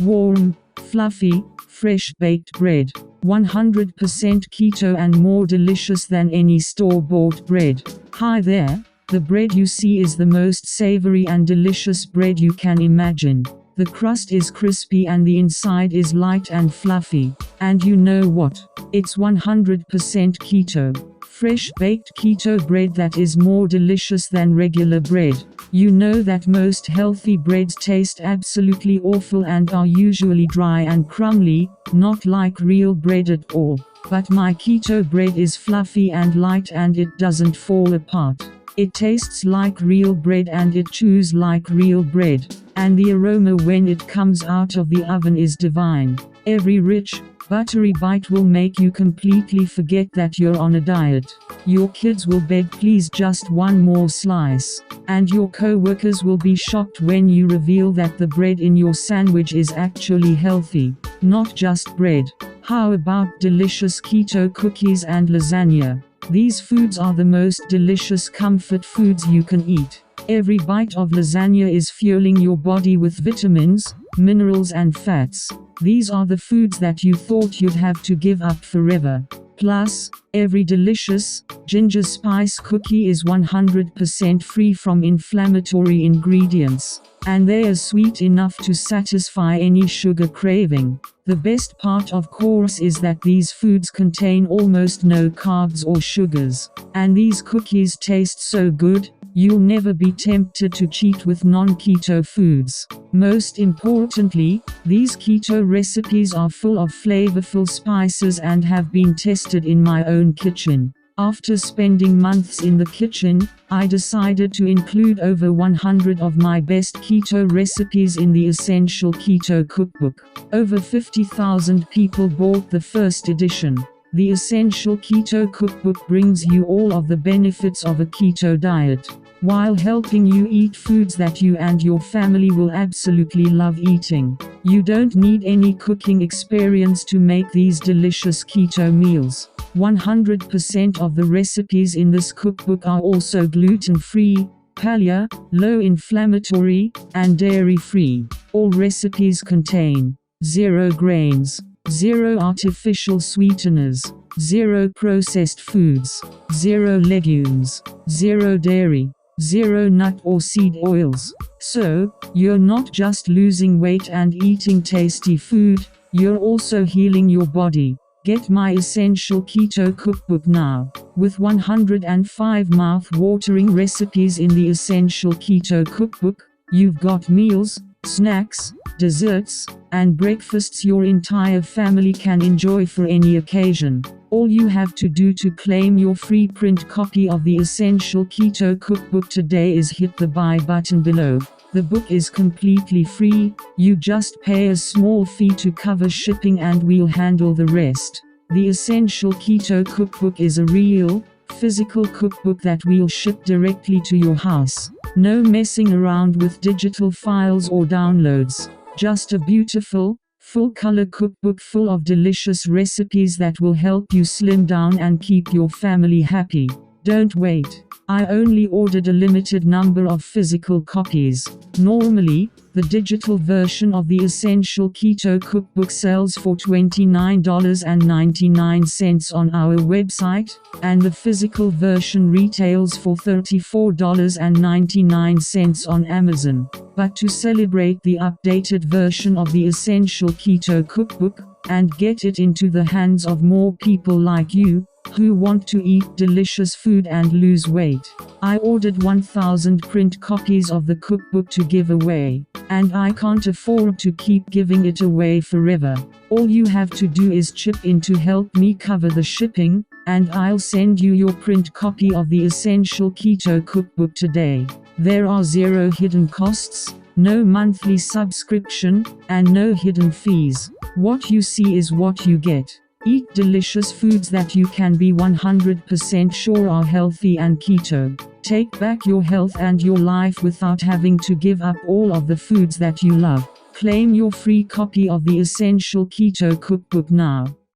warm, fluffy, fresh baked bread. 100% keto and more delicious than any store-bought bread. Hi there, the bread you see is the most savory and delicious bread you can imagine. The crust is crispy and the inside is light and fluffy. And you know what? It's 100% keto. Fresh baked keto bread that is more delicious than regular bread. You know that most healthy breads taste absolutely awful and are usually dry and crumbly, not like real bread at all. But my keto bread is fluffy and light and it doesn't fall apart. It tastes like real bread and it chews like real bread. And the aroma when it comes out of the oven is divine. Every rich, buttery bite will make you completely forget that you're on a diet. Your kids will beg, please just one more slice. And your coworkers will be shocked when you reveal that the bread in your sandwich is actually healthy, not just bread. How about delicious keto cookies and lasagna? These foods are the most delicious comfort foods you can eat. Every bite of lasagna is fueling your body with vitamins, minerals and fats. These are the foods that you thought you'd have to give up forever. Plus, every delicious, ginger spice cookie is 100% free from inflammatory ingredients. And they are sweet enough to satisfy any sugar craving. The best part of course is that these foods contain almost no carbs or sugars. And these cookies taste so good, you'll never be tempted to cheat with non-keto foods. Most importantly, these keto recipes are full of flavorful spices and have been tested in my own kitchen. After spending months in the kitchen, I decided to include over 100 of my best keto recipes in the Essential Keto Cookbook. Over 50,000 people bought the first edition. The Essential Keto Cookbook brings you all of the benefits of a keto diet, while helping you eat foods that you and your family will absolutely love eating. You don't need any cooking experience to make these delicious keto meals. 100% of the recipes in this cookbook are also gluten-free, paleo, low-inflammatory, and dairy-free. All recipes contain 0 grains, 0 artificial sweeteners, 0 processed foods, 0 legumes, 0 dairy, 0 nut or seed oils. So, you're not just losing weight and eating tasty food, you're also healing your body. Get my Essential Keto Cookbook now. With 105 mouth-watering recipes in the Essential Keto Cookbook, you've got meals, snacks, desserts, and breakfasts your entire family can enjoy for any occasion. All you have to do to claim your free print copy of the Essential Keto Cookbook today is hit the buy button below. The book is completely free, you just pay a small fee to cover shipping and we'll handle the rest. The Essential Keto Cookbook is a real, physical cookbook that we'll ship directly to your house. No messing around with digital files or downloads. Just a beautiful, full-color cookbook full of delicious recipes that will help you slim down and keep your family happy. Don't wait. I only ordered a limited number of physical copies. Normally, the digital version of the Essential Keto Cookbook sells for $29.99 on our website, and the physical version retails for $34.99 on Amazon. But to celebrate the updated version of the Essential Keto Cookbook, and get it into the hands of more people like you, who want to eat delicious food and lose weight, I ordered 1,000 print copies of the cookbook to give away, and I can't afford to keep giving it away forever. All you have to do is chip in to help me cover the shipping, and I'll send you your print copy of the Essential Keto Cookbook today. There are 0 hidden costs, no monthly subscription, and no hidden fees. What you see is what you get. Eat delicious foods that you can be 100% sure are healthy and keto. Take back your health and your life without having to give up all of the foods that you love. Claim your free copy of the Essential Keto Cookbook now.